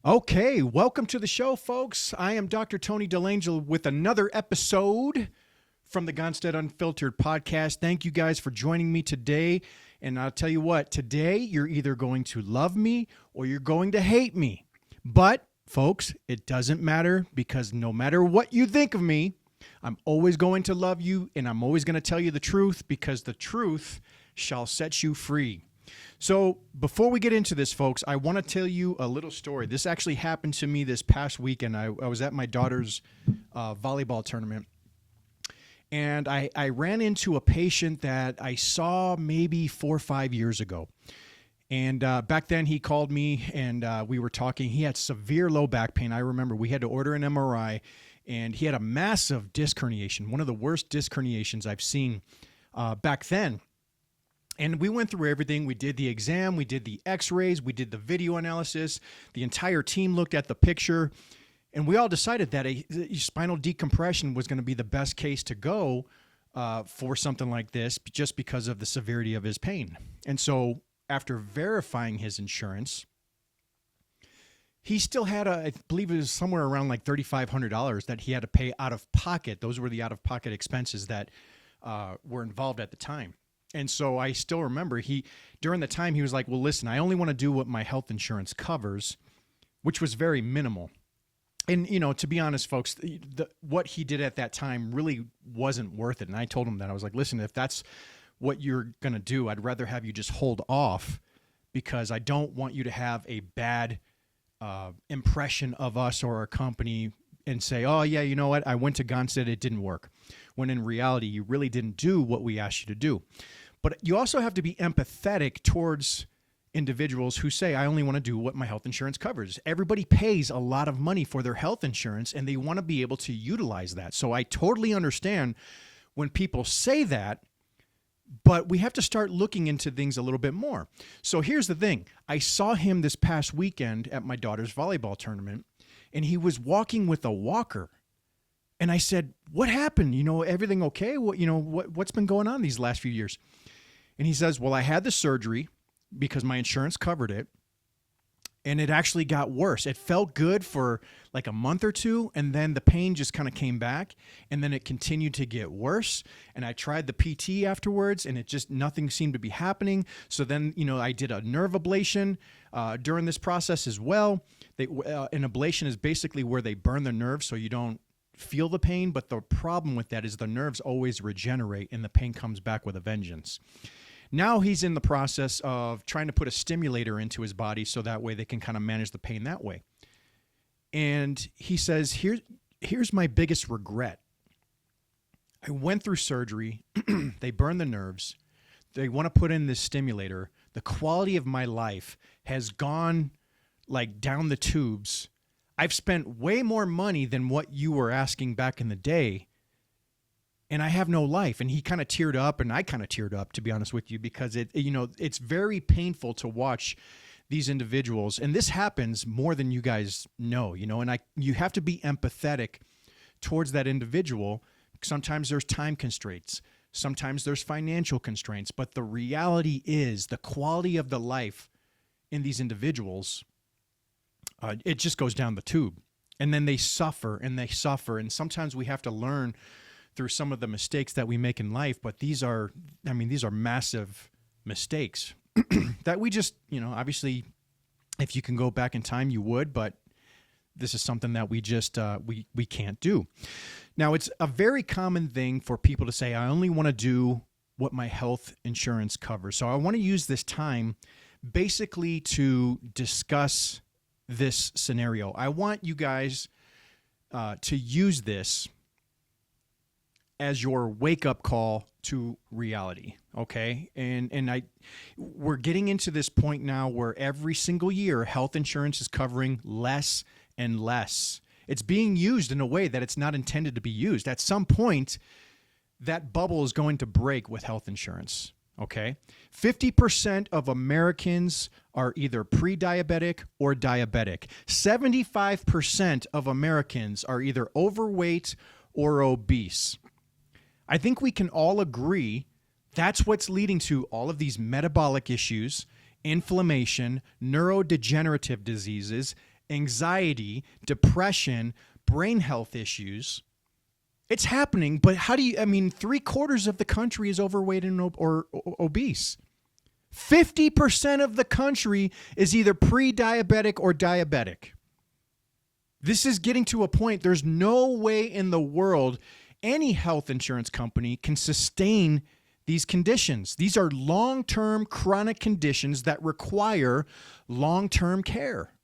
Okay, welcome to the show, folks. I am Dr. Tony DeLangel with another episode from the Gonstead Unfiltered podcast. Thank you guys for joining me today. And I'll tell you what, today you're either going to love me or you're going to hate me. But, folks, it doesn't matter because no matter what you think of me, I'm always going to love you and I'm always going to tell you the truth because the truth shall set you free. So before we get into this, folks, I want to tell you a little story. This actually happened to me this past weekend. I was at my daughter's volleyball tournament, and I ran into a patient that I saw maybe 4 or 5 years ago. And back then he called me and we were talking. He had severe low back pain. I remember we had to order an MRI, and he had a massive disc herniation, one of the worst disc herniations I've seen back then. And we went through everything. We did the exam, we did the x-rays, we did the video analysis. The entire team looked at the picture, and we all decided that a spinal decompression was going to be the best case to go for something like this just because of the severity of his pain. And so after verifying his insurance, he still had, I believe it was somewhere around like $3,500 that he had to pay out of pocket. Those were the out-of-pocket expenses that were involved at the time. And so I still remember during the time he was like, well, listen, I only want to do what my health insurance covers, which was very minimal. And, you know, to be honest, folks, what he did at that time really wasn't worth it. And I told him that. I was like, listen, if that's what you're going to do, I'd rather have you just hold off because I don't want you to have a bad impression of us or our company and say, oh, yeah, you know what? I went to Gonstead, it didn't work. When in reality, you really didn't do what we asked you to do. But you also have to be empathetic towards individuals who say, I only want to do what my health insurance covers. Everybody pays a lot of money for their health insurance, and they want to be able to utilize that. So I totally understand when people say that, but we have to start looking into things a little bit more. So here's the thing. I saw him this past weekend at my daughter's volleyball tournament, and he was walking with a walker. And I said, what happened? You know, everything okay? What's been going on these last few years? And he says, well, I had the surgery because my insurance covered it. And it actually got worse. It felt good for like a month or two. And then the pain just kind of came back. And then it continued to get worse. And I tried the PT afterwards and nothing seemed to be happening. So then, I did a nerve ablation during this process as well. An ablation is basically where they burn the nerve so you don't feel the pain, but the problem with that is the nerves always regenerate and the pain comes back with a vengeance. Now he's in the process of trying to put a stimulator into his body so that way they can kind of manage the pain that way. And he says, here's my biggest regret. I went through surgery. They burned the nerves. They want to put in this stimulator. The quality of my life has gone like down the tubes. I've spent way more money than what you were asking back in the day, and I have no life. And he kind of teared up, and I kind of teared up, to be honest with you, because it's very painful to watch these individuals. And this happens more than you guys know, and you have to be empathetic towards that individual. Sometimes there's time constraints. Sometimes there's financial constraints. But the reality is the quality of the life in these individuals, it just goes down the tube. And then they suffer and they suffer. And sometimes we have to learn through some of the mistakes that we make in life. But these are massive mistakes that we just, obviously, if you can go back in time, you would. But this is something that we just, we can't do. Now, it's a very common thing for people to say, I only want to do what my health insurance covers. So I want to use this time basically to discuss this scenario. I want you guys to use this as your wake-up call to reality, okay? And we're getting into this point now where every single year health insurance is covering less and less. It's being used in a way that it's not intended to be used. At some point, that bubble is going to break with health insurance. Okay, 50% of Americans are either pre-diabetic or diabetic. 75% of Americans are either overweight or obese. I think we can all agree that's what's leading to all of these metabolic issues, inflammation, neurodegenerative diseases, anxiety, depression, brain health issues. It's happening, but how do you, 3/4 of the country is overweight and or obese. 50% of the country is either pre-diabetic or diabetic. This is getting to a point, there's no way in the world any health insurance company can sustain these conditions. These are long-term chronic conditions that require long-term care.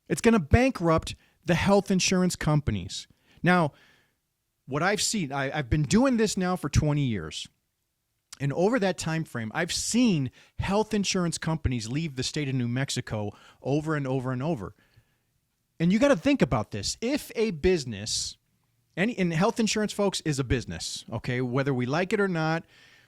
It's going to bankrupt the health insurance companies. Now, what I've seen, I've been doing this now for 20 years. And over that time frame, I've seen health insurance companies leave the state of New Mexico over and over and over. And you got to think about this. If a business, and health insurance, folks, is a business, okay? Whether we like it or not,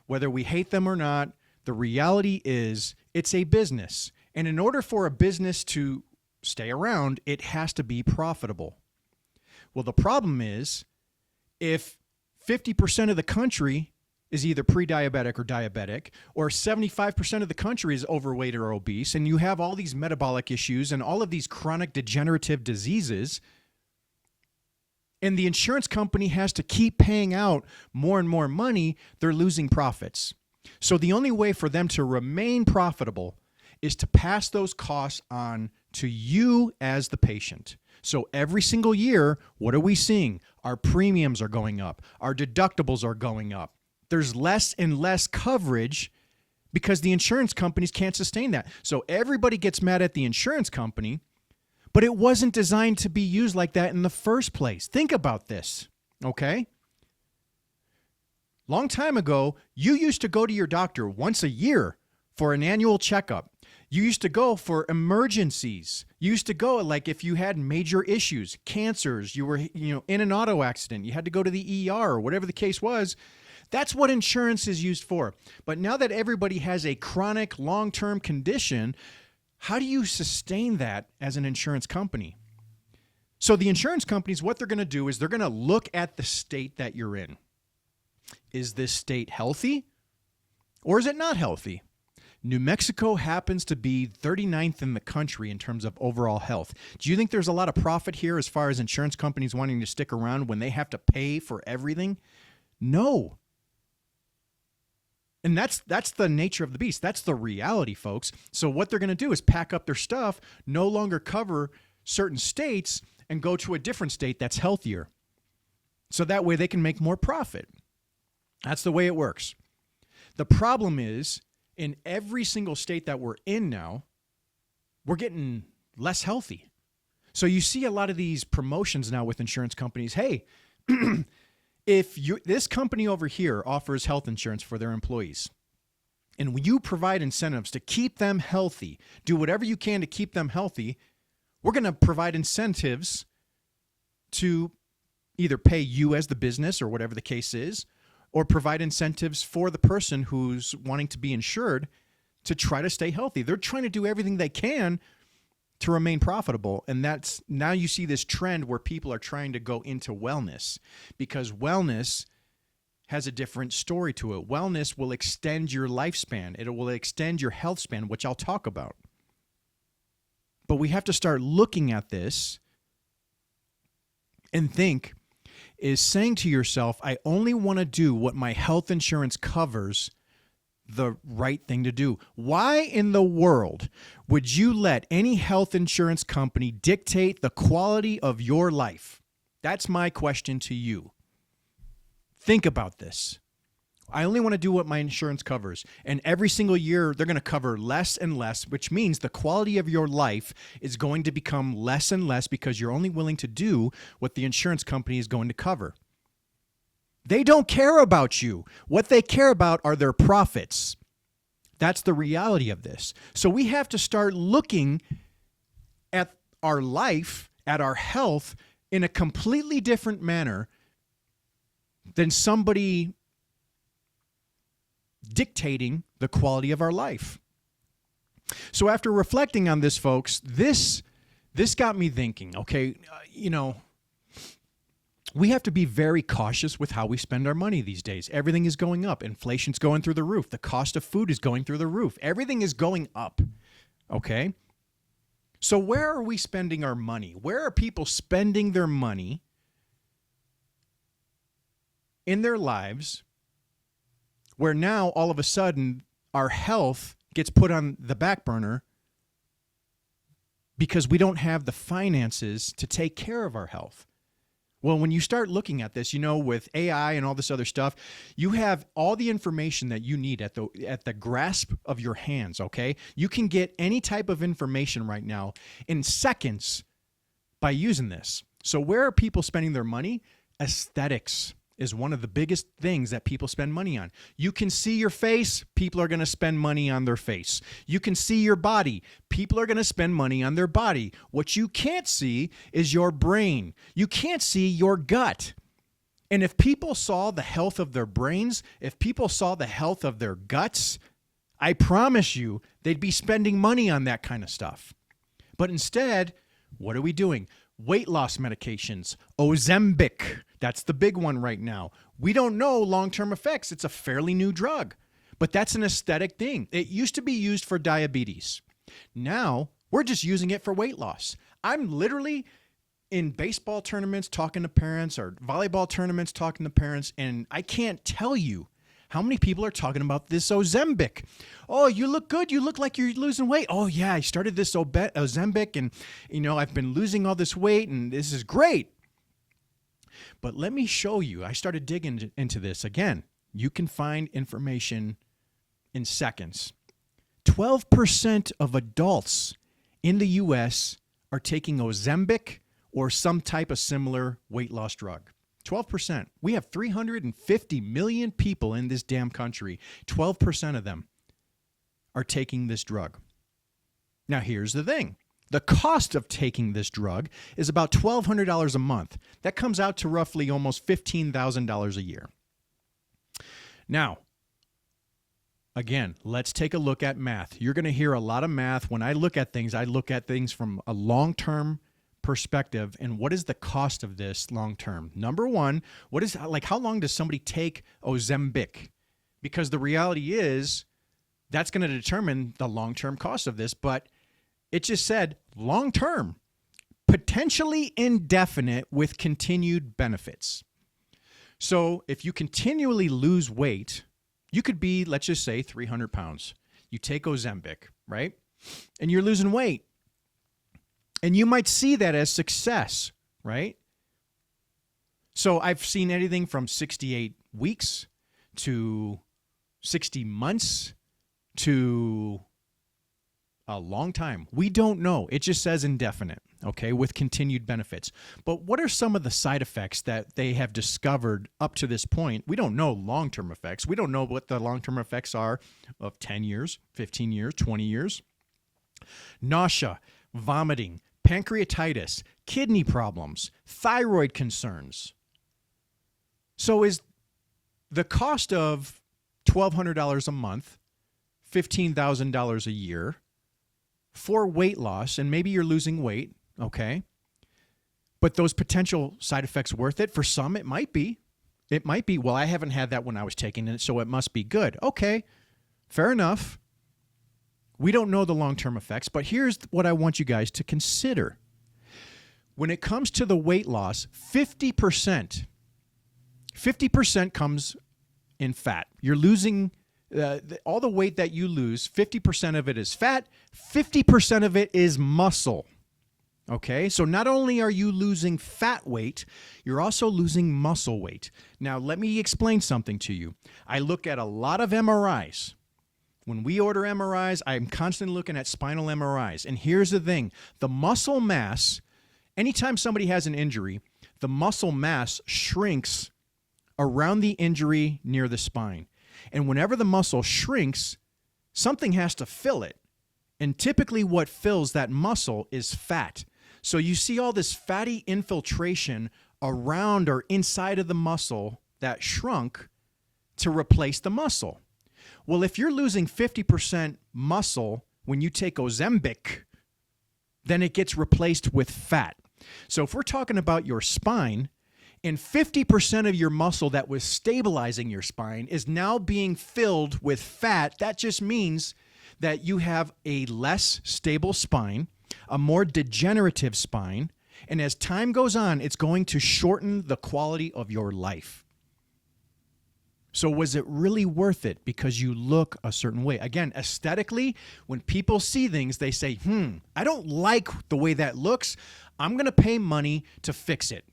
whether we hate them or not, the reality is it's a business. And in order for a business to stay around, it has to be profitable. Well, the problem is, if 50% of the country is either pre-diabetic or diabetic, or 75% of the country is overweight or obese, and you have all these metabolic issues and all of these chronic degenerative diseases, and the insurance company has to keep paying out more and more money, they're losing profits. So the only way for them to remain profitable is to pass those costs on to you as the patient. So every single year, what are we seeing? Our premiums are going up. Our deductibles are going up. There's less and less coverage because the insurance companies can't sustain that. So everybody gets mad at the insurance company, but it wasn't designed to be used like that in the first place. Think about this, okay? Long time ago, you used to go to your doctor once a year for an annual checkup. You used to go for emergencies. You used to go like if you had major issues, cancers, you were in an auto accident, you had to go to the ER or whatever the case was. That's what insurance is used for. But now that everybody has a chronic long-term condition, how do you sustain that as an insurance company? So the insurance companies, what they're going to do is they're going to look at the state that you're in. Is this state healthy or is it not healthy? New Mexico happens to be 39th in the country in terms of overall health. Do you think there's a lot of profit here as far as insurance companies wanting to stick around when they have to pay for everything? No. And that's the nature of the beast. That's the reality, folks. So what they're going to do is pack up their stuff, no longer cover certain states, and go to a different state that's healthier. So that way they can make more profit. That's the way it works. The problem is, in every single state that we're in now, we're getting less healthy. So you see a lot of these promotions now with insurance companies. Hey, if this company over here offers health insurance for their employees, and you provide incentives to keep them healthy, do whatever you can to keep them healthy, we're going to provide incentives to either pay you as the business or whatever the case is, or provide incentives for the person who's wanting to be insured to try to stay healthy. They're trying to do everything they can to remain profitable. And that's now you see this trend where people are trying to go into wellness because wellness has a different story to it. Wellness will extend your lifespan. It will extend your health span, which I'll talk about. But we have to start looking at this and think, is saying to yourself, I only want to do what my health insurance covers, the right thing to do. Why in the world would you let any health insurance company dictate the quality of your life? That's my question to you. Think about this. I only want to do what my insurance covers. And every single year, they're going to cover less and less, which means the quality of your life is going to become less and less because you're only willing to do what the insurance company is going to cover. They don't care about you. What they care about are their profits. That's the reality of this. So we have to start looking at our life, at our health, in a completely different manner than somebody dictating the quality of our life. So after reflecting on this, folks, this got me thinking, okay, we have to be very cautious with how we spend our money these days. Everything is going up. Inflation's going through the roof. The cost of food is going through the roof. Everything is going up, okay? So where are we spending our money? Where are people spending their money in their lives where now all of a sudden our health gets put on the back burner because we don't have the finances to take care of our health? Well, when you start looking at this, with AI and all this other stuff, you have all the information that you need at the grasp of your hands, okay? You can get any type of information right now in seconds by using this. So where are people spending their money? Aesthetics is one of the biggest things that people spend money on. You can see your face, people are going to spend money on their face. You can see your body, people are going to spend money on their body. What you can't see is your brain. You can't see your gut. And if people saw the health of their brains, if people saw the health of their guts, I promise you they'd be spending money on that kind of stuff. But instead, what are we doing? Weight loss medications, Ozempic. That's the big one right now. We don't know long-term effects. It's a fairly new drug, but that's an aesthetic thing. It used to be used for diabetes. Now we're just using it for weight loss. I'm literally in baseball tournaments talking to parents or volleyball tournaments talking to parents, and I can't tell you how many people are talking about this Ozempic. Oh, you look good. You look like you're losing weight. Oh, yeah, I started this Ozempic, and, I've been losing all this weight, and this is great. But let me show you. I started digging into this again. You can find information in seconds. 12% of adults in the U.S. are taking Ozempic or some type of similar weight loss drug. 12%. We have 350 million people in this damn country. 12% of them are taking this drug. Now, here's the thing. The cost of taking this drug is about $1,200 a month. That comes out to roughly almost $15,000 a year. Now, again, let's take a look at math. You're going to hear a lot of math. When I look at things from a long-term perspective, and what is the cost of this long term? Number one, how long does somebody take Ozempic? Because the reality is that's going to determine the long-term cost of this, but it just said long-term, potentially indefinite with continued benefits. So if you continually lose weight, you could be, let's just say 300 pounds. You take Ozempic, right? And you're losing weight. And you might see that as success, right? So I've seen anything from 68 weeks to 60 months to a long time. We don't know. It just says indefinite, okay, with continued benefits. But what are some of the side effects that they have discovered up to this point? We don't know long-term effects. We don't know what the long-term effects are of 10 years, 15 years, 20 years. Nausea, vomiting, pancreatitis, kidney problems, thyroid concerns. So is the cost of $1,200 a month, $15,000 a year for weight loss, and maybe you're losing weight, okay? But those potential side effects worth it? For some, it might be. It might be, well, I haven't had that when I was taking it, so it must be good. Okay, fair enough. We don't know the long-term effects, but here's what I want you guys to consider. When it comes to the weight loss, 50% comes in fat. You're losing all the weight that you lose, 50% of it is fat, 50% of it is muscle. Okay, so not only are you losing fat weight, you're also losing muscle weight. Now, let me explain something to you. I look at a lot of MRIs. When we order MRIs, I'm constantly looking at spinal MRIs. And here's the thing. The muscle mass, anytime somebody has an injury, the muscle mass shrinks around the injury near the spine. And whenever the muscle shrinks, something has to fill it. And typically what fills that muscle is fat. So you see all this fatty infiltration around or inside of the muscle that shrunk to replace the muscle. Well, if you're losing 50% muscle when you take Ozempic, then it gets replaced with fat. So if we're talking about your spine, and 50% of your muscle that was stabilizing your spine is now being filled with fat, that just means that you have a less stable spine, a more degenerative spine, and as time goes on, it's going to shorten the quality of your life. So was it really worth it because you look a certain way? Again, aesthetically, when people see things, they say, I don't like the way that looks. I'm going to pay money to fix it.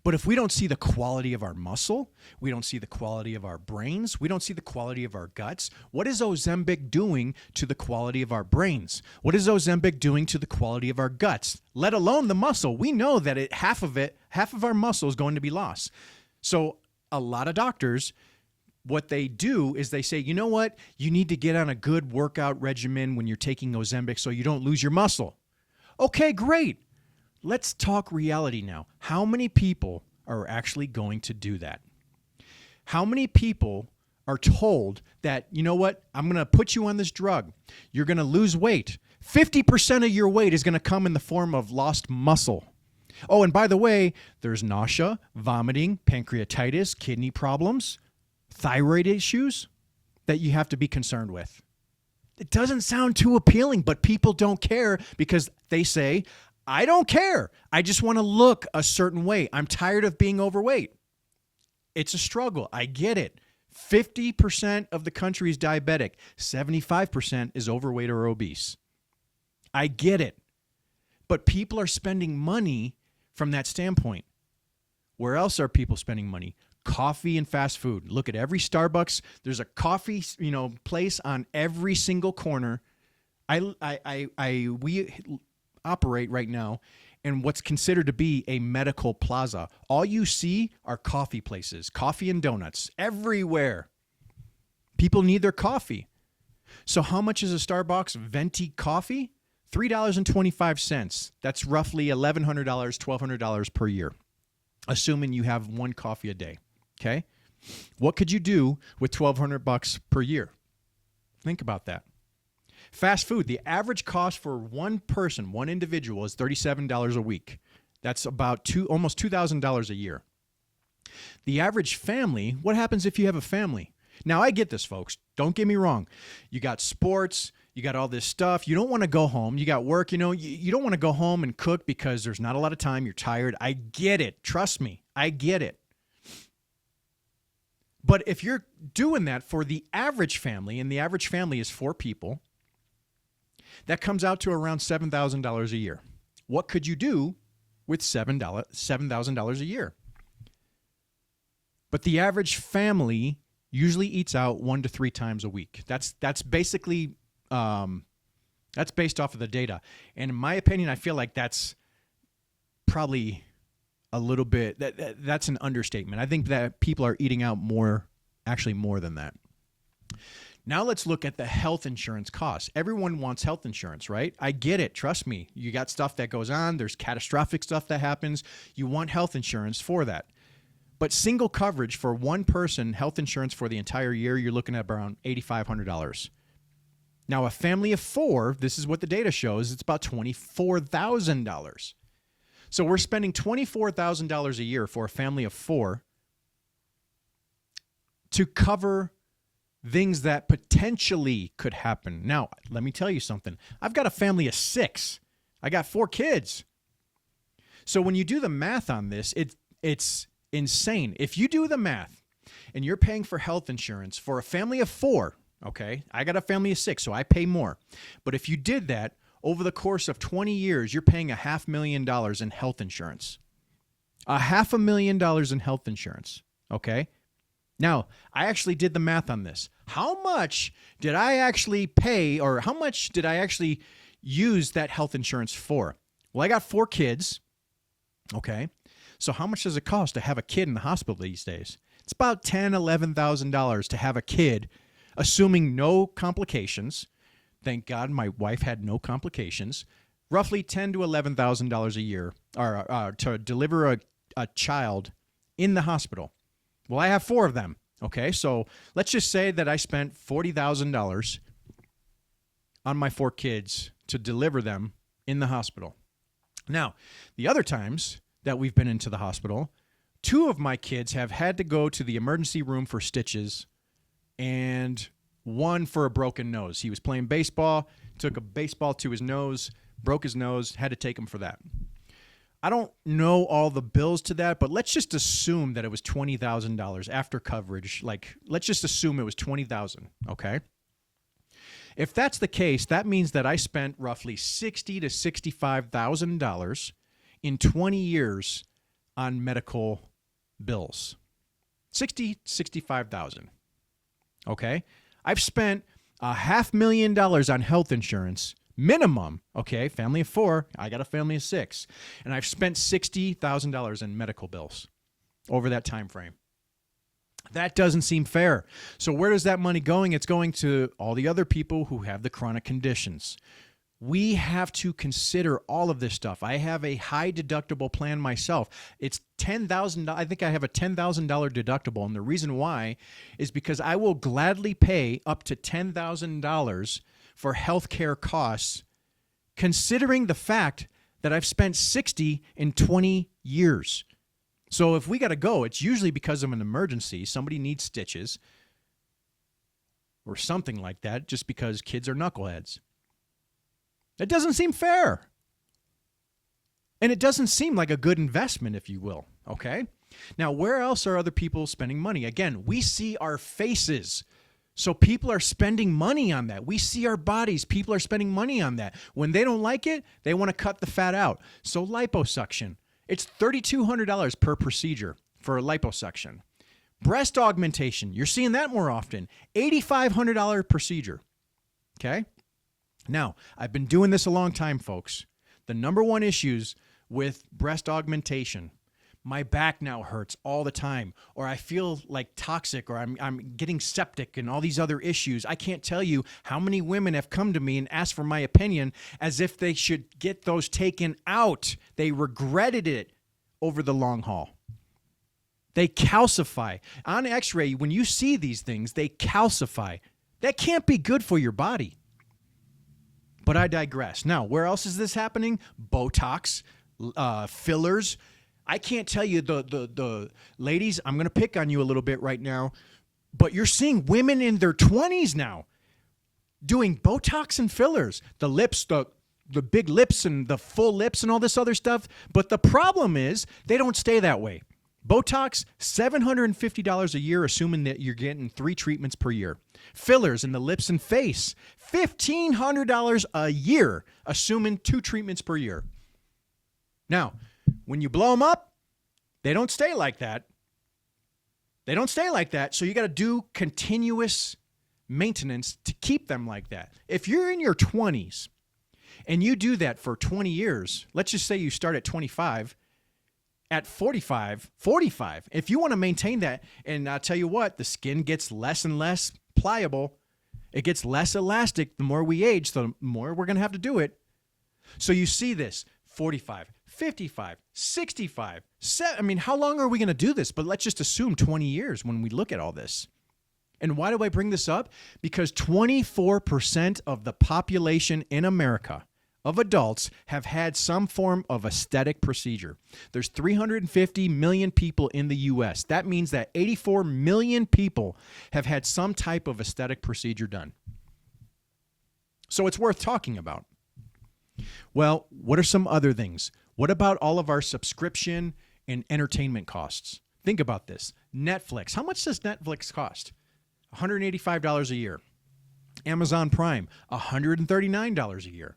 But if we don't see the quality of our muscle, we don't see the quality of our brains, we don't see the quality of our guts, what is Ozempic doing to the quality of our brains? What is Ozempic doing to the quality of our guts? Let alone the muscle. We know that half of our muscle is going to be lost. So a lot of doctors, what they do is they say, you know what? You need to get on a good workout regimen when you're taking Ozempic so you don't lose your muscle. Okay, great. Let's talk reality now. How many people are actually going to do that? How many people are told that, you know what, I'm going to put you on this drug. You're going to lose weight. 50% of your weight is going to come in the form of lost muscle. Oh, and by the way, there's nausea, vomiting, pancreatitis, kidney problems, thyroid issues that you have to be concerned with. It doesn't sound too appealing, but people don't care because they say, I don't care. I just want to look a certain way. I'm tired of being overweight. It's a struggle. I get it. 50% of the country is diabetic. 75% is overweight or obese. I get it. But people are spending money from that standpoint. Where else are people spending money? Coffee and fast food. Look at every Starbucks. There's a coffee, place on every single corner. We operate right now in what's considered to be a medical plaza. All you see are coffee places, coffee and donuts everywhere. People need their coffee. So how much is a Starbucks venti coffee? $3.25. That's roughly $1,100, $1,200 per year, assuming you have one coffee a day. Okay? What could you do with $1,200 per year? Think about that. Fast food, the average cost for one person, one individual, is $37 a week. That's about almost $2,000 a year. The average family, what happens if you have a family? Now, I get this, folks. Don't get me wrong. You got sports, you got all this stuff. You don't want to go home. You got work, you don't want to go home and cook because there's not a lot of time. You're tired. I get it. Trust me. I get it. But if you're doing that for the average family, and the average family is 4 people, that comes out to around $7,000 a year. What could you do with $7,000 a year? But the average family usually eats out 1 to 3 times a week. That's basically that's based off of the data. And in my opinion, I feel like that's probably a little bit that's an understatement. I think that people are eating out more than that. Now let's look at the health insurance costs. Everyone wants health insurance, right? I get it. Trust me. You got stuff that goes on. There's catastrophic stuff that happens. You want health insurance for that. But single coverage for one person, health insurance for the entire year, you're looking at around $8,500. Now, a family of 4, this is what the data shows, it's about $24,000. So we're spending $24,000 a year for a family of 4 to cover things that potentially could happen. Now, let me tell you something. I've got a family of 6. I got 4 kids. So when you do the math on this, it's insane. If you do the math and you're paying for health insurance for a family of 4, okay, I got a family of 6, so I pay more. But if you did that over the course of 20 years, you're paying $500,000 in health insurance. $500,000 in health insurance, okay? Now, I actually did the math on this. How much did I actually pay, or how much did I actually use that health insurance for? Well, I got 4 kids, okay? So how much does it cost to have a kid in the hospital these days? It's about $10,000, $11,000 to have a kid, assuming no complications. Thank God my wife had no complications. Roughly $10,000 to $11,000 a year to deliver a child in the hospital. Well, I have 4 of them, okay? So let's just say that I spent $40,000 on my 4 kids to deliver them in the hospital. Now, the other times that we've been into the hospital, 2 of my kids have had to go to the emergency room for stitches, and one for a broken nose. He was playing baseball, took a baseball to his nose, broke his nose, had to take him for that. I don't know all the bills to that, but let's just assume that it was $20,000 after coverage. Like, let's just assume it was $20,000, okay? If that's the case, that means that I spent roughly $60,000 to $65,000 in 20 years on medical bills. $65,000. Okay? I've spent $500,000 on health insurance minimum. Okay, family of 4. I got a family of 6, and I've spent $60,000 in medical bills over that time frame. That doesn't seem fair. So where is that money going? It's going to all the other people who have the chronic conditions. We have to consider all of this stuff. I have a high deductible plan myself. It's $10,000. I think I have a $10,000 deductible. And the reason why is because I will gladly pay up to $10,000 for healthcare costs, considering the fact that I've spent 60 in 20 years. So if we got to go, it's usually because of an emergency. Somebody needs stitches or something like that, just because kids are knuckleheads. It doesn't seem fair. And it doesn't seem like a good investment, if you will, okay? Now, where else are other people spending money? Again, we see our faces. So people are spending money on that. We see our bodies. People are spending money on that. When they don't like it, they want to cut the fat out. So liposuction. It's $3,200 per procedure for a liposuction. Breast augmentation, you're seeing that more often. $8,500 procedure. Okay? Now, I've been doing this a long time, folks. The number one issues with breast augmentation, my back now hurts all the time, or I feel like toxic, or I'm getting septic and all these other issues. I can't tell you how many women have come to me and asked for my opinion as if they should get those taken out. They regretted it over the long haul. They calcify. On x-ray, when you see these things, they calcify. That can't be good for your body. But I digress. Now, where else is this happening? Botox, fillers. I can't tell you the ladies, I'm going to pick on you a little bit right now, but you're seeing women in their 20s now doing Botox and fillers. The lips, the big lips and the full lips and all this other stuff. But the problem is they don't stay that way. Botox, $750 a year, assuming that you're getting 3 treatments per year. Fillers in the lips and face, $1,500 a year, assuming 2 treatments per year. Now, when you blow them up, they don't stay like that. They don't stay like that, so you got to do continuous maintenance to keep them like that. If you're in your 20s and you do that for 20 years, let's just say you start at 25, at 45, if you want to maintain that, and I'll tell you what, the skin gets less and less pliable. It gets less elastic the more we age, the more we're going to have to do it. So you see this, 45, 55, 65, I mean, how long are we going to do this? But let's just assume 20 years when we look at all this. And why do I bring this up? Because 24% of the population in America of adults have had some form of aesthetic procedure. There's 350 million people in the U.S. That means that 84 million people have had some type of aesthetic procedure done. So it's worth talking about. Well, what are some other things? What about all of our subscription and entertainment costs? Think about this. Netflix. How much does Netflix cost? $185 a year. Amazon Prime, $139 a year.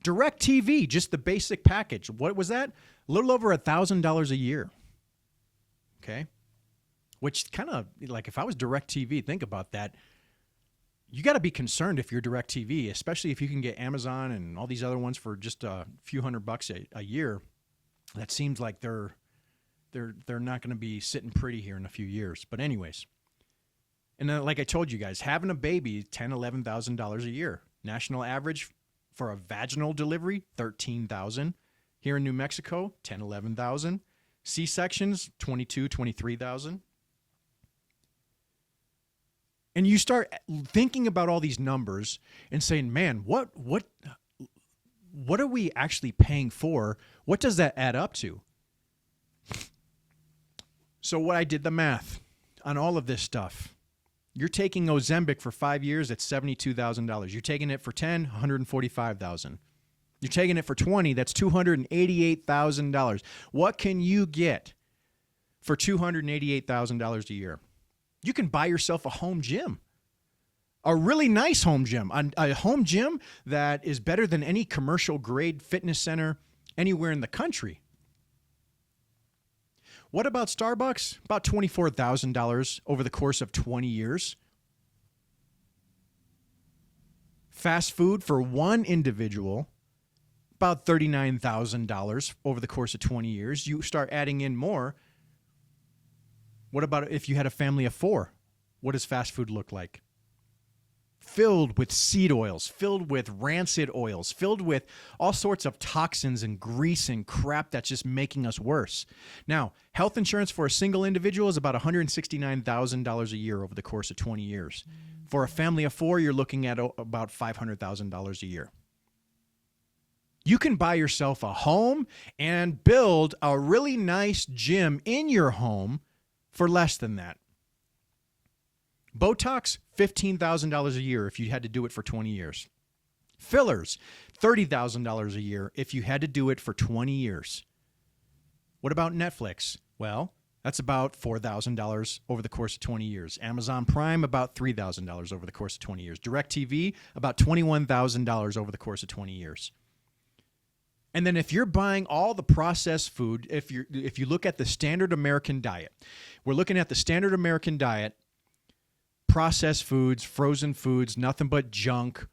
DirecTV, just the basic package. What was that? A little over $1,000 a year. Okay? Which kind of, like if I was DirecTV, think about that. You got to be concerned if you're DirecTV, especially if you can get Amazon and all these other ones for just a few $100 a year. That seems like they're not going to be sitting pretty here in a few years. But anyways, and then like I told you guys, having a baby, $10,000, $11,000 a year. National average for a vaginal delivery, $13,000. Here in New Mexico, $10,000, $11,000. C-sections, $22,000, $23,000. And you start thinking about all these numbers and saying, man, what are we actually paying for? What does that add up to? So what I did the math on all of this stuff. You're taking Ozempic for 5 years, that's $72,000. You're taking it for 10, $145,000. You're taking it for 20, that's $288,000. What can you get for $288,000 a year? You can buy yourself a home gym. A really nice home gym. A home gym that is better than any commercial grade fitness center anywhere in the country. What about Starbucks? About $24,000 over the course of 20 years. Fast food for one individual, about $39,000 over the course of 20 years. You start adding in more. What about if you had a family of 4? What does fast food look like? Filled with seed oils, filled with rancid oils, filled with all sorts of toxins and grease and crap that's just making us worse. Now, health insurance for a single individual is about $169,000 a year over the course of 20 years. For a family of 4, you're looking at about $500,000 a year. You can buy yourself a home and build a really nice gym in your home for less than that. Botox, $15,000 a year if you had to do it for 20 years. Fillers, $30,000 a year if you had to do it for 20 years. What about Netflix? Well, that's about $4,000 over the course of 20 years. Amazon Prime, about $3,000 over the course of 20 years. DirecTV, about $21,000 over the course of 20 years. And then if you're buying all the processed food, if you look at the standard American diet, we're looking at the standard American diet, processed foods, frozen foods, nothing but junk,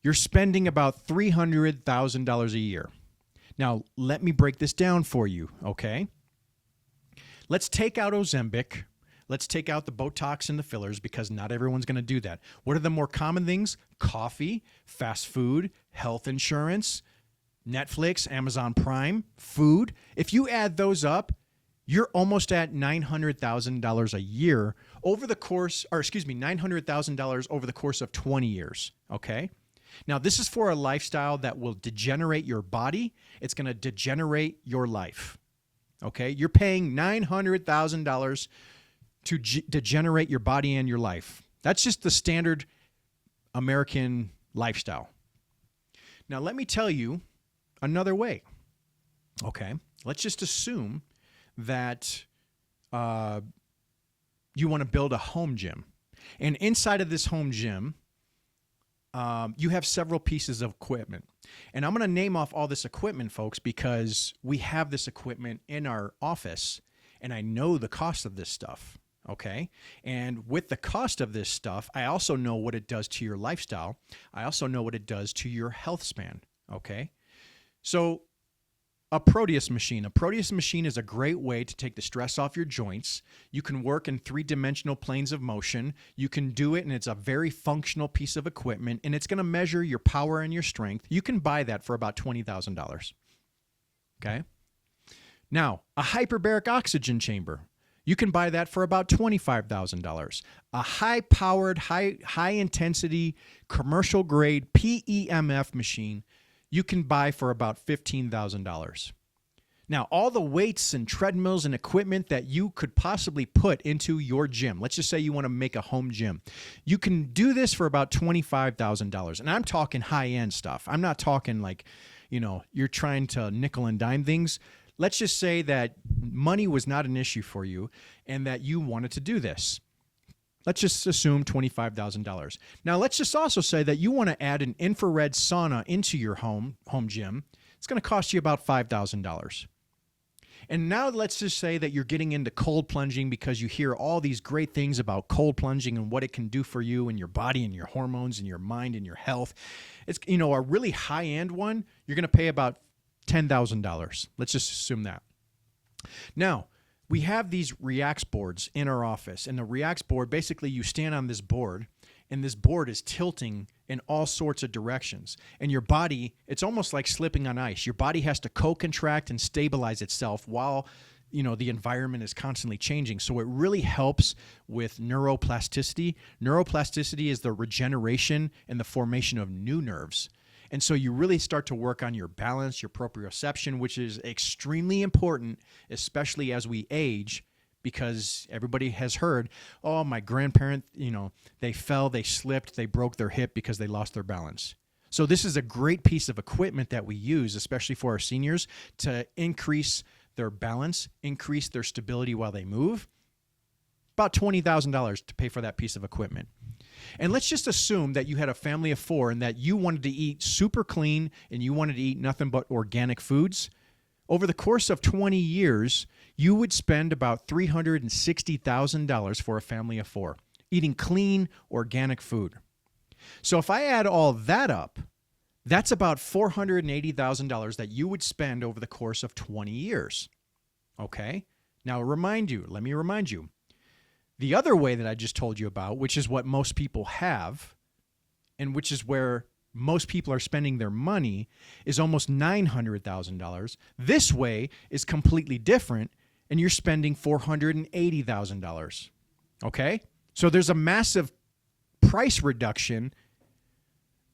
you're spending about $300,000 a year. Now, let me break this down for you, okay? Let's take out Ozempic. Let's take out the Botox and the fillers because not everyone's going to do that. What are the more common things? Coffee, fast food, health insurance, Netflix, Amazon Prime, food. If you add those up, you're almost at $900,000 a year over the course, $900,000 over the course of 20 years, okay? Now, this is for a lifestyle that will degenerate your body. It's going to degenerate your life, okay? You're paying $900,000 to degenerate your body and your life. That's just the standard American lifestyle. Now, let me tell you another way, okay? Let's just assume that you want to build a home gym. And inside of this home gym, you have several pieces of equipment. And I'm going to name off all this equipment, folks, because we have this equipment in our office, and I know the cost of this stuff, okay? And with the cost of this stuff, I also know what it does to your lifestyle. I also know what it does to your health span, okay? So a Proteus machine. A Proteus machine is a great way to take the stress off your joints. You can work in 3-dimensional planes of motion. You can do it, and it's a very functional piece of equipment, and it's going to measure your power and your strength. You can buy that for about $20,000. Okay? Now, a hyperbaric oxygen chamber. You can buy that for about $25,000. A high-powered, high-intensity, commercial-grade PEMF machine you can buy for about $15,000. Now, all the weights and treadmills and equipment that you could possibly put into your gym, let's just say you want to make a home gym, you can do this for about $25,000. And I'm talking high-end stuff. I'm not talking like, you're trying to nickel and dime things. Let's just say that money was not an issue for you and that you wanted to do this. Let's just assume $25,000. Now, let's just also say that you want to add an infrared sauna into your home gym. It's going to cost you about $5,000. And now let's just say that you're getting into cold plunging because you hear all these great things about cold plunging and what it can do for you and your body and your hormones and your mind and your health. It's, a really high-end one, you're going to pay about $10,000. Let's just assume that. Now, we have these Reacts boards in our office, and the Reacts board, basically you stand on this board, and this board is tilting in all sorts of directions. And your body, it's almost like slipping on ice. Your body has to co-contract and stabilize itself while, the environment is constantly changing. So it really helps with neuroplasticity. Neuroplasticity is the regeneration and the formation of new nerves. And so you really start to work on your balance, your proprioception, which is extremely important, especially as we age, because everybody has heard, oh, my grandparent, they fell, they slipped, they broke their hip because they lost their balance. So this is a great piece of equipment that we use, especially for our seniors, to increase their balance, increase their stability while they move. About $20,000 to pay for that piece of equipment. And let's just assume that you had a family of 4 and that you wanted to eat super clean and you wanted to eat nothing but organic foods. Over the course of 20 years, you would spend about $360,000 for a family of 4, eating clean, organic food. So if I add all that up, that's about $480,000 that you would spend over the course of 20 years. Okay? Now let me remind you, the other way that I just told you about, which is what most people have, and which is where most people are spending their money, is almost $900,000. This way is completely different, and you're spending $480,000. Okay? So there's a massive price reduction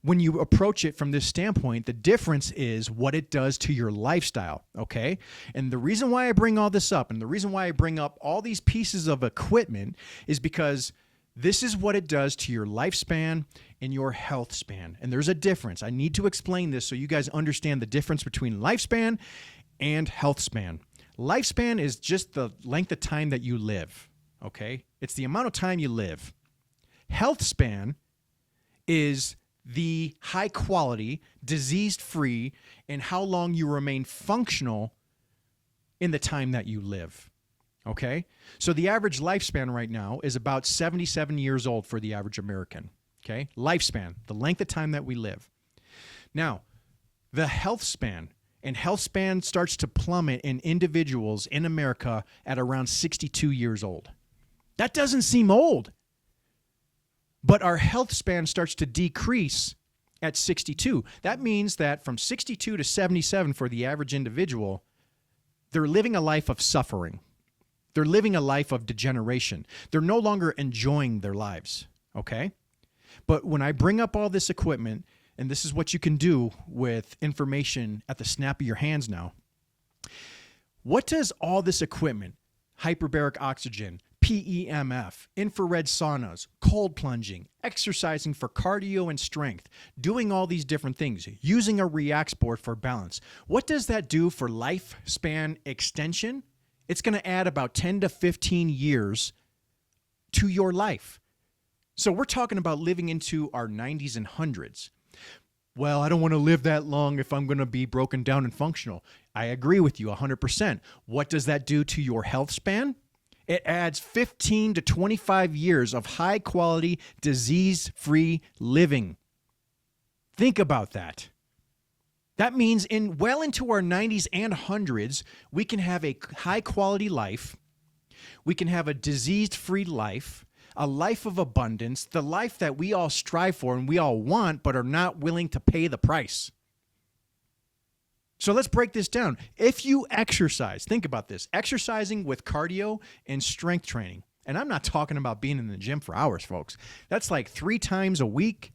when you approach it from this standpoint. The difference is what it does to your lifestyle, okay? And the reason why I bring all this up and the reason why I bring up all these pieces of equipment is because this is what it does to your lifespan and your health span. And there's a difference. I need to explain this so you guys understand the difference between lifespan and health span. Lifespan is just the length of time that you live, okay? It's the amount of time you live. Health span is the high quality, disease-free, and how long you remain functional in the time that you live. Okay? So the average lifespan right now is about 77 years old for the average American. Okay? Lifespan, the length of time that we live. Now, the health span starts to plummet in individuals in America at around 62 years old. That doesn't seem old. But our health span starts to decrease at 62. That means that from 62 to 77 for the average individual, they're living a life of suffering. They're living a life of degeneration. They're no longer enjoying their lives, okay? But when I bring up all this equipment, and this is what you can do with information at the snap of your hands now, what does all this equipment, hyperbaric oxygen, PEMF, infrared saunas, cold plunging, exercising for cardio and strength, doing all these different things, using a React board for balance. What does that do for lifespan extension? It's going to add about 10 to 15 years to your life. So we're talking about living into our 90s and 100s. Well, I don't want to live that long if I'm going to be broken down and functional. I agree with you 100%. What does that do to your health span? It adds 15 to 25 years of high-quality, disease-free living. Think about that. That means well into our 90s and 100s, we can have a high-quality life. We can have a disease-free life, a life of abundance, the life that we all strive for and we all want but are not willing to pay the price. So let's break this down. If you exercise, think about this, exercising with cardio and strength training. And I'm not talking about being in the gym for hours, folks. That's like 3 times a week,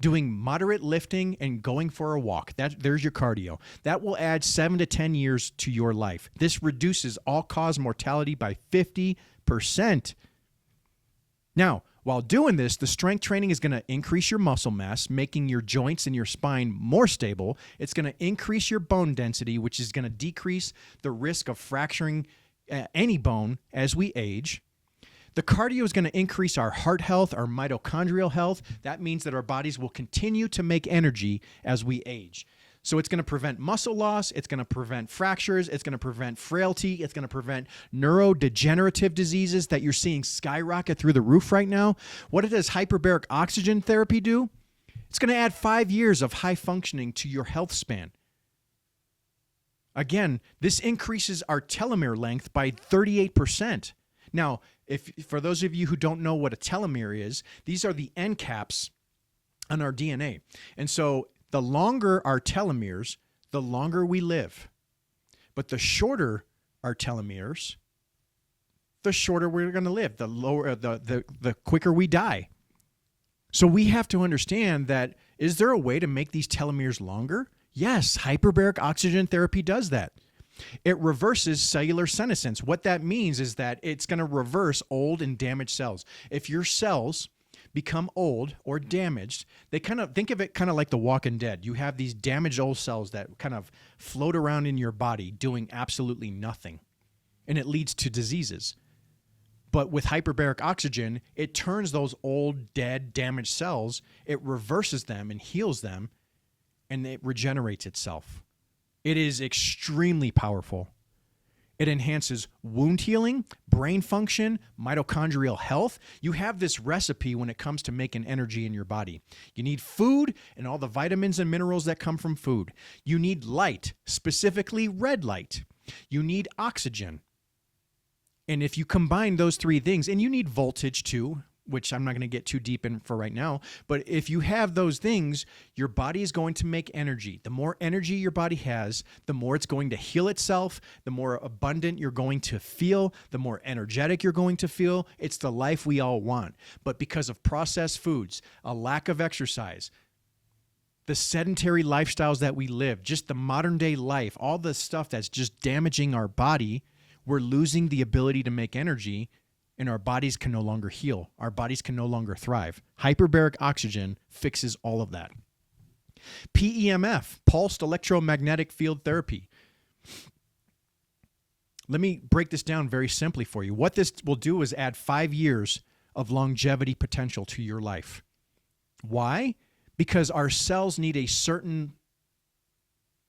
doing moderate lifting and going for a walk. There's your cardio. That will add 7 to 10 years to your life. This reduces all-cause mortality by 50%. Now, while doing this, the strength training is going to increase your muscle mass, making your joints and your spine more stable. It's going to increase your bone density, which is going to decrease the risk of fracturing any bone as we age. The cardio is going to increase our heart health, our mitochondrial health. That means that our bodies will continue to make energy as we age. So it's going to prevent muscle loss. It's going to prevent fractures. It's going to prevent frailty. It's going to prevent neurodegenerative diseases that you're seeing skyrocket through the roof right now. What does hyperbaric oxygen therapy do? It's going to add 5 years of high functioning to your health span. Again, this increases our telomere length by 38%. Now, for those of you who don't know what a telomere is, these are the end caps on our DNA. And so the longer our telomeres, the longer we live. But the shorter our telomeres, the shorter we're going to live, the quicker we die. So we have to understand that, is there a way to make these telomeres longer? Yes, hyperbaric oxygen therapy does that. It reverses cellular senescence. What that means is that it's going to reverse old and damaged cells. If your cells become old or damaged, they kind of think of it kind of like the Walking Dead. You have these damaged old cells that kind of float around in your body doing absolutely nothing, and it leads to diseases. But with hyperbaric oxygen, it turns those old, dead, damaged cells, it reverses them and heals them, and it regenerates itself. It is extremely powerful. It enhances wound healing, brain function, mitochondrial health. You have this recipe when it comes to making energy in your body. You need food and all the vitamins and minerals that come from food. You need light, specifically red light. You need oxygen. And if you combine those three things, and you need voltage too, which I'm not going to get too deep in for right now, but if you have those things, your body is going to make energy. The more energy your body has, the more it's going to heal itself, the more abundant you're going to feel, the more energetic you're going to feel. It's the life we all want. But because of processed foods, a lack of exercise, the sedentary lifestyles that we live, just the modern day life, all the stuff that's just damaging our body, we're losing the ability to make energy, and our bodies can no longer heal. Our bodies can no longer thrive. Hyperbaric oxygen fixes all of that. PEMF, pulsed electromagnetic field therapy. Let me break this down very simply for you. What this will do is add 5 years of longevity potential to your life. Why? Because our cells need a certain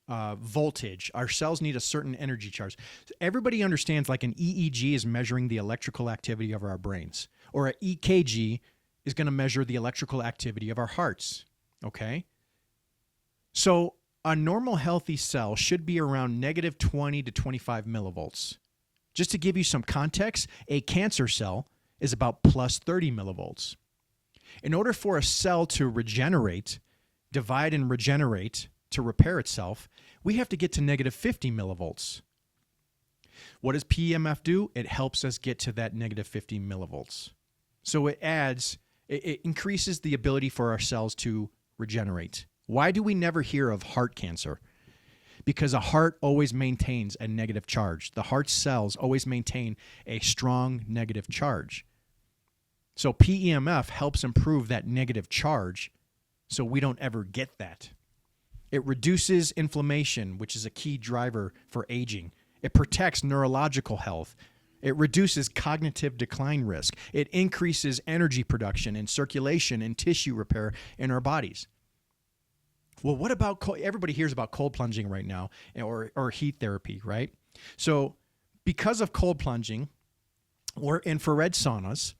voltage. Our cells need a certain energy charge. Everybody understands like an EEG is measuring the electrical activity of our brains, or an EKG is going to measure the electrical activity of our hearts. Okay? So a normal healthy cell should be around negative 20 to 25 millivolts. Just to give you some context, a cancer cell is about plus 30 millivolts. In order for a cell to regenerate, divide and regenerate, to repair itself, we have to get to negative 50 millivolts. What does PEMF do? It helps us get to that negative 50 millivolts. So it increases the ability for our cells to regenerate. Why do we never hear of heart cancer? Because a heart always maintains a negative charge. The heart cells always maintain a strong negative charge. So PEMF helps improve that negative charge so we don't ever get that. It reduces inflammation, which is a key driver for aging. It protects neurological health. It reduces cognitive decline risk. It increases energy production and circulation and tissue repair in our bodies. Well, what about everybody hears about cold plunging right now, or heat therapy, right? So because of cold plunging or infrared saunas,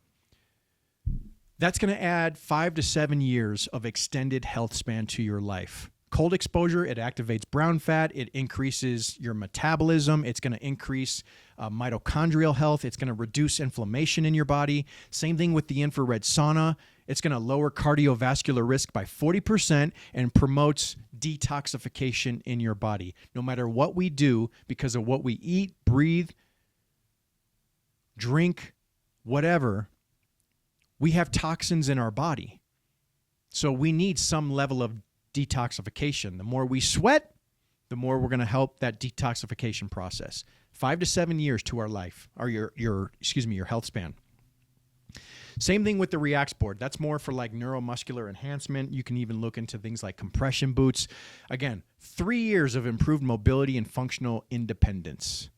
that's going to add 5 to 7 years of extended health span to your life. Cold exposure, it activates brown fat. It increases your metabolism. It's going to increase mitochondrial health. It's going to reduce inflammation in your body. Same thing with the infrared sauna. It's going to lower cardiovascular risk by 40% and promotes detoxification in your body. No matter what we do, because of what we eat, breathe, drink, whatever, we have toxins in our body. So we need some level of detoxification. The more we sweat, the more we're going to help that detoxification process. 5 to 7 years to our life, or your health span. Same thing with the Reacts board. That's more for like neuromuscular enhancement. You can even look into things like compression boots. Again, 3 years of improved mobility and functional independence.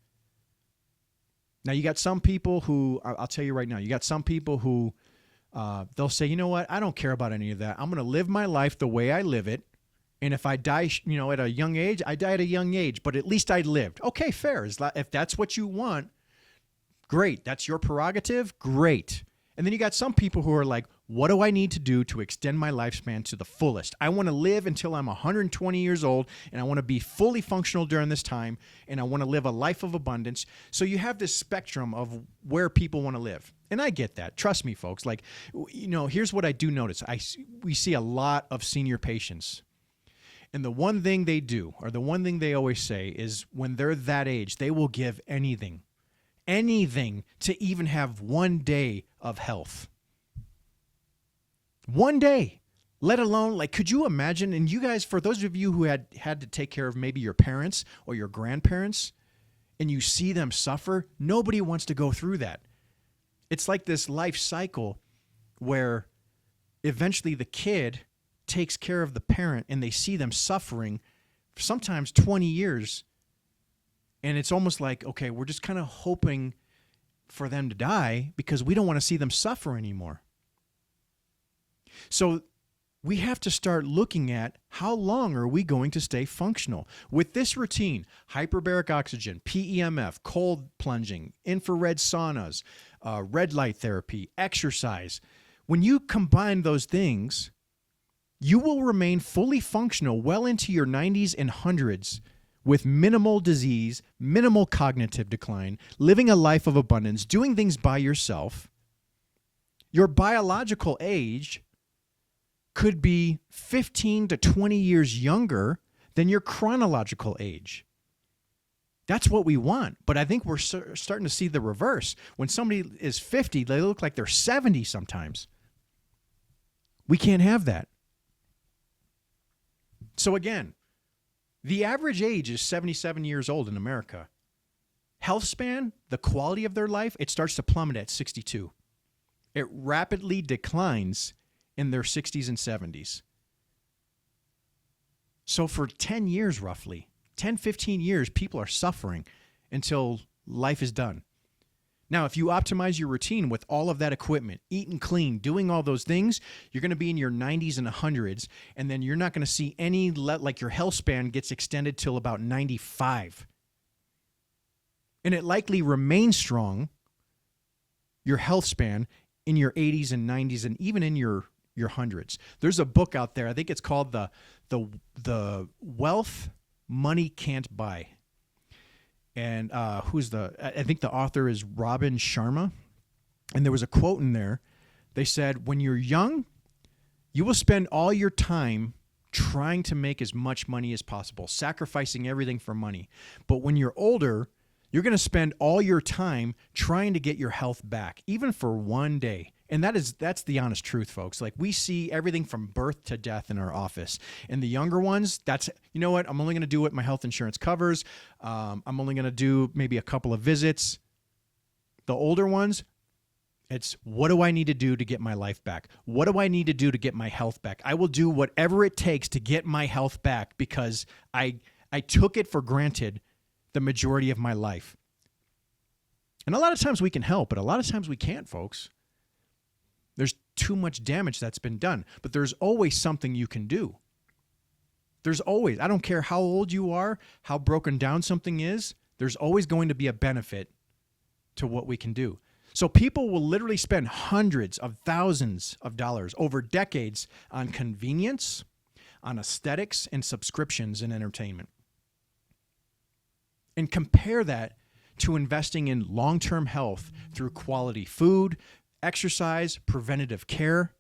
Now you got some people who, I'll tell you right now, you got some people who they'll say, you know what, I don't care about any of that. I'm going to live my life the way I live it. And if I die, at a young age, I die at a young age, but at least I lived. Okay, fair. If that's what you want, great. That's your prerogative. Great. And then you got some people who are like, what do I need to do to extend my lifespan to the fullest? I want to live until I'm 120 years old, and I want to be fully functional during this time, and I want to live a life of abundance. So you have this spectrum of where people want to live. And I get that. Trust me, folks. Like, here's what I do notice. We see a lot of senior patients. And the one thing they do, or the one thing they always say, is when they're that age, they will give anything to even have 1 day of health. 1 day, let alone, like, could you imagine? And you guys, for those of you who had to take care of maybe your parents or your grandparents, and you see them suffer, nobody wants to go through that. It's like this life cycle where eventually the kid takes care of the parent and they see them suffering for sometimes 20 years. And it's almost like, okay, we're just kind of hoping for them to die because we don't want to see them suffer anymore. So we have to start looking at how long are we going to stay functional with this routine: hyperbaric oxygen, PEMF, cold plunging, infrared saunas, red light therapy, exercise. When you combine those things, you will remain fully functional well into your 90s and 100s with minimal disease, minimal cognitive decline, living a life of abundance, doing things by yourself. Your biological age could be 15 to 20 years younger than your chronological age. That's what we want. But I think we're starting to see the reverse. When somebody is 50, they look like they're 70 sometimes. We can't have that. So again, the average age is 77 years old in America. Health span, the quality of their life, it starts to plummet at 62. It rapidly declines in their 60s and 70s. So for 10 years roughly, 10, 15 years, people are suffering until life is done. Now, if you optimize your routine with all of that equipment, eating clean, doing all those things, you're going to be in your 90s and 100s, and then you're not going to see any, like your health span gets extended till about 95. And it likely remains strong, your health span, in your 80s and 90s and even in your hundreds. There's a book out there, I think it's called the Wealth Money Can't Buy. And I think the author is Robin Sharma. And there was a quote in there. They said, when you're young, you will spend all your time trying to make as much money as possible, sacrificing everything for money. But when you're older, you're going to spend all your time trying to get your health back, even for one day. And that's the honest truth, folks. Like, we see everything from birth to death in our office. And the younger ones, that's, you know what, I'm only going to do what my health insurance covers. I'm only going to do maybe a couple of visits. The older ones, it's, what do I need to do to get my life back? What do I need to do to get my health back? I will do whatever it takes to get my health back because I took it for granted the majority of my life. And a lot of times we can help, but a lot of times we can't, folks. There's too much damage that's been done, but there's always something you can do. There's always, I don't care how old you are, how broken down something is, there's always going to be a benefit to what we can do. So people will literally spend hundreds of thousands of dollars over decades on convenience, on aesthetics, and subscriptions and entertainment. And compare that to investing in long-term health through quality food, exercise, preventative care.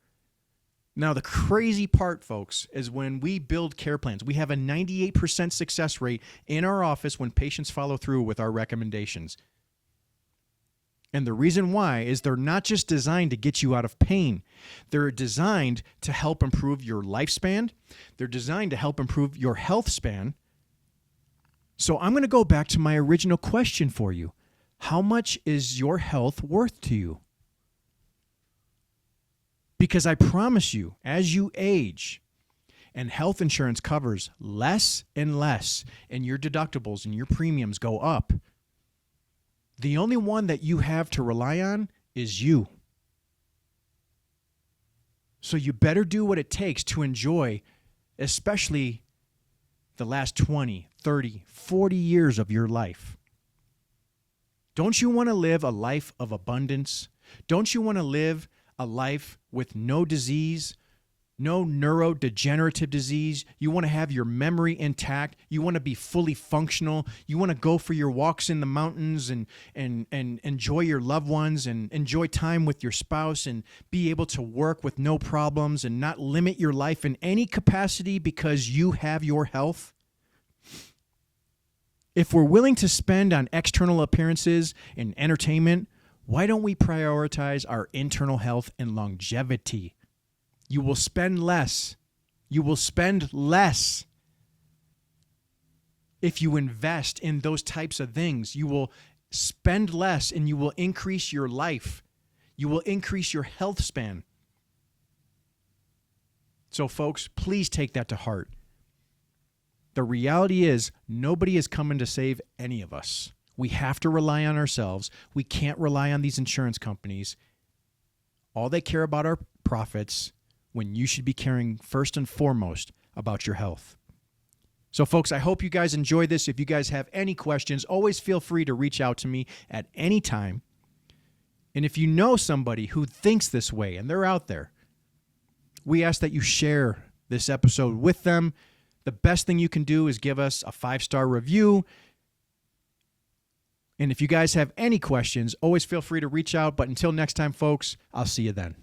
Now, the crazy part, folks, is when we build care plans, we have a 98% success rate in our office when patients follow through with our recommendations. And the reason why is they're not just designed to get you out of pain. They're designed to help improve your lifespan. They're designed to help improve your health span. So I'm going to go back to my original question for you. How much is your health worth to you? Because I promise you, as you age and health insurance covers less and less and your deductibles and your premiums go up, the only one that you have to rely on is you. So you better do what it takes to enjoy, especially the last 20, 30, 40 years of your life. Don't you want to live a life of abundance? Don't you want to live a life with no disease, no neurodegenerative disease? You want to have your memory intact. You want to be fully functional. You want to go for your walks in the mountains and enjoy your loved ones and enjoy time with your spouse and be able to work with no problems and not limit your life in any capacity because you have your health. If we're willing to spend on external appearances and entertainment, why don't we prioritize our internal health and longevity? You will spend less. You will spend less If you invest in those types of things, you will spend less and you will increase your life. You will increase your health span. So, folks, please take that to heart. The reality is, nobody is coming to save any of us. We have to rely on ourselves. We can't rely on these insurance companies. All they care about are profits, when you should be caring first and foremost about your health. So, folks, I hope you guys enjoyed this. If you guys have any questions, always feel free to reach out to me at any time. And if you know somebody who thinks this way and they're out there, we ask that you share this episode with them. The best thing you can do is give us a 5-star review. And if you guys have any questions, always feel free to reach out. But until next time, folks, I'll see you then.